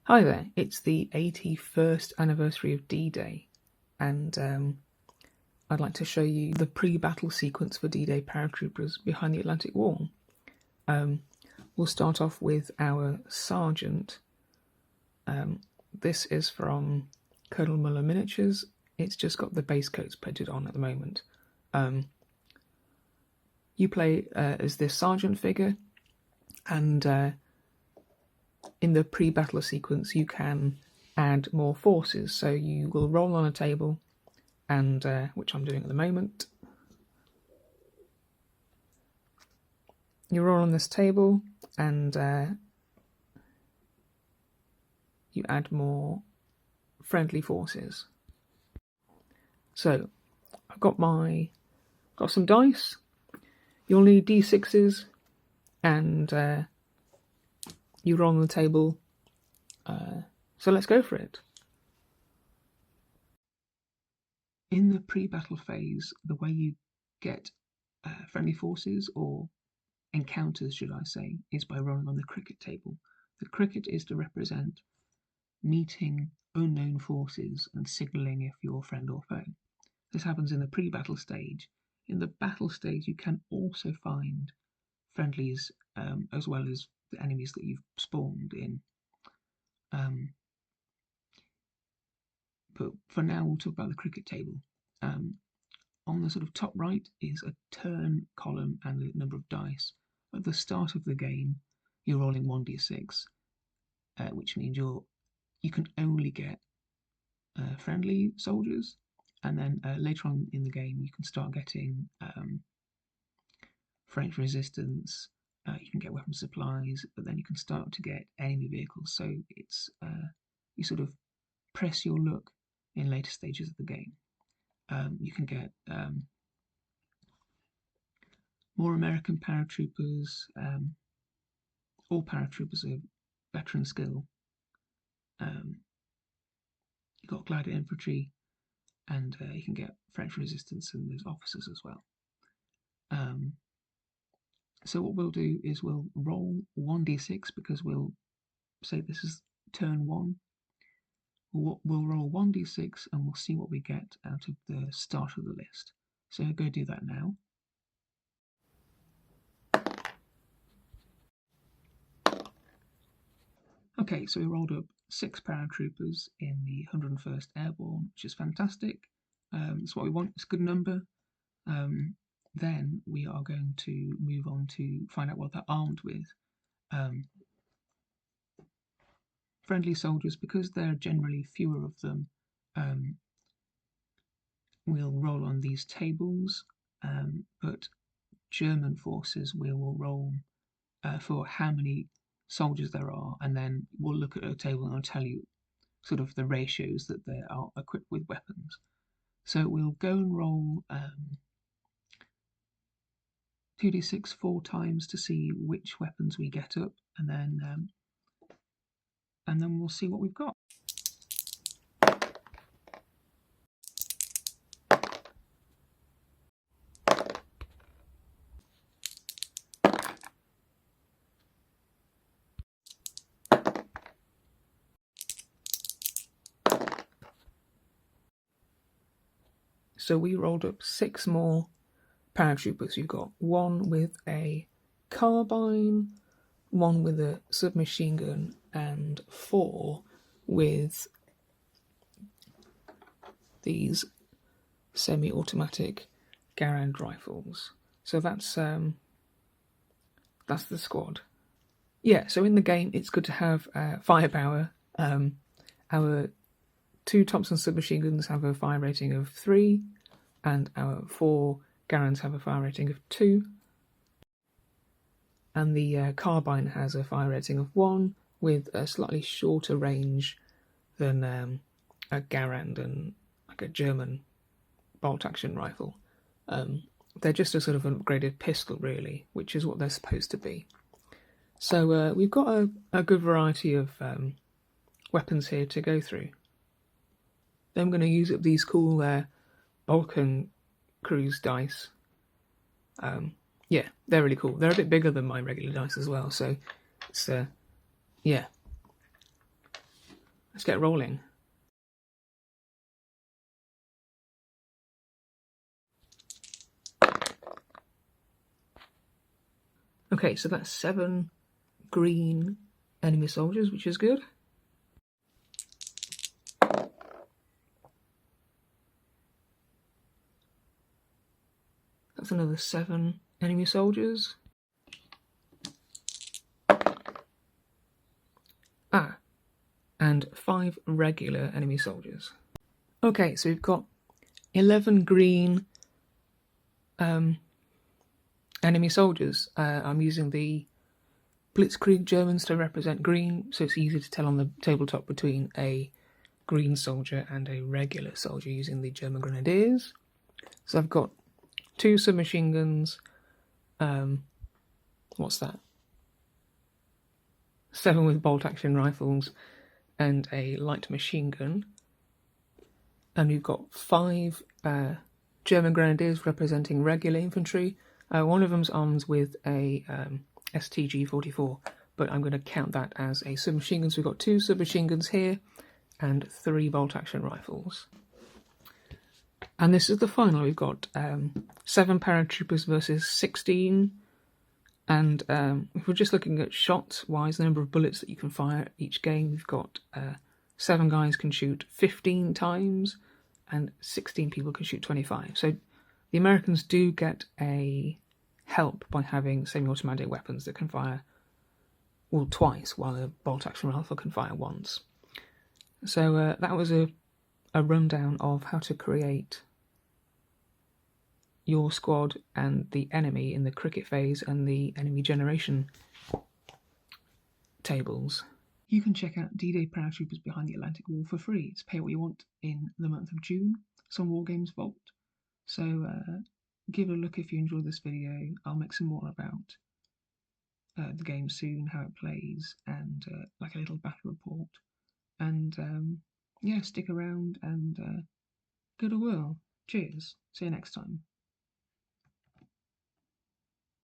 Hi there, it's the 81st anniversary of D-Day, and I'd like to show you the pre-battle sequence for D-Day paratroopers behind the Atlantic Wall. We'll start off with our sergeant. This is from Colonel Muller Miniatures. It's just got the base coats painted on at the moment. You play as this sergeant figure, and in the pre-battle sequence you can add more forces. So you will roll on a table, and which I'm doing at the moment. You roll on this table and you add more friendly forces. So I've got some dice. You'll need d6s, and you roll on the table. So let's go for it. In the pre-battle phase, the way you get friendly forces, or encounters should I say, is by rolling on the cricket table. The cricket is to represent meeting unknown forces and signalling if you're friend or foe. This happens in the pre-battle stage. In the battle stage you can also find friendlies as well as the enemies that you've spawned in. But for now we'll talk about the cricket table. On the sort of top right is a turn column and the number of dice. At the start of the game you're rolling 1d6, which means you can only get friendly soldiers, and then later on in the game you can start getting French resistance, you can get weapon supplies, but then you can start to get enemy vehicles. So it's you sort of press your luck in later stages of the game. You can get more American paratroopers. All paratroopers are veteran skill. You've got glider infantry, and you can get French resistance, and there's officers as well. So what we'll do is we'll roll 1d6, because we'll say this is turn 1. We'll roll 1d6 and we'll see what we get out of the start of the list. So I'll go do that now. Okay, so we rolled up 6 paratroopers in the 101st Airborne, which is fantastic. It's what we want, it's a good number. Then we are going to move on to find out what they're armed with. Friendly soldiers, because there are generally fewer of them, we'll roll on these tables, but German forces we will roll for how many soldiers there are, and then we'll look at a table and I'll tell you sort of the ratios that they are equipped with weapons. So we'll go and roll 2d6 4 times to see which weapons we get up, and then we'll see what we've got. So we rolled up 6 more paratroopers. You've got 1 with a carbine, 1 with a submachine gun, and 4 with these semi-automatic Garand rifles. So that's the squad. Yeah, so in the game it's good to have firepower. Our 2 Thompson submachine guns have a fire rating of 3, and our 4 Garands have a fire rating of 2. And the carbine has a fire rating of 1, with a slightly shorter range than a Garand and like a German bolt-action rifle. They're just a sort of an upgraded pistol, really, which is what they're supposed to be. So we've got a good variety of weapons here to go through. Then I'm going to use up these cool Balkan Cruise dice. Yeah, they're really cool. They're a bit bigger than my regular dice as well, so it's yeah. let's get rolling. Okay, so that's 7 green enemy soldiers, which is good. That's another 7 enemy soldiers. And 5 regular enemy soldiers. Okay, so we've got 11 green enemy soldiers. I'm using the Blitzkrieg Germans to represent green, so it's easy to tell on the tabletop between a green soldier and a regular soldier using the German Grenadiers. So I've got 2 submachine guns, what's that? 7 with bolt-action rifles and a light machine gun. And we've got 5 German Grenadiers representing regular infantry. One of them's armed with a STG-44, but I'm going to count that as a submachine gun. So we've got 2 submachine guns here and 3 bolt-action rifles. And this is the final. We've got 7 paratroopers versus 16. And if we're just looking at shots-wise, the number of bullets that you can fire each game, we've got 7 guys can shoot 15 times, and 16 people can shoot 25. So the Americans do get a help by having semi-automatic weapons that can fire, well, twice, while a bolt-action rifle can fire once. So that was a rundown of how to create your squad and the enemy in the cricket phase and the enemy generation tables. You can check out D-Day Paratroopers Behind the Atlantic Wall for free. It's pay what you want in the month of June. It's on Wargames Vault. So give it a look if you enjoyed this video. I'll make some more about the game soon, how it plays, and like a little battle report. And yeah, stick around and go to war. Cheers. See you next time.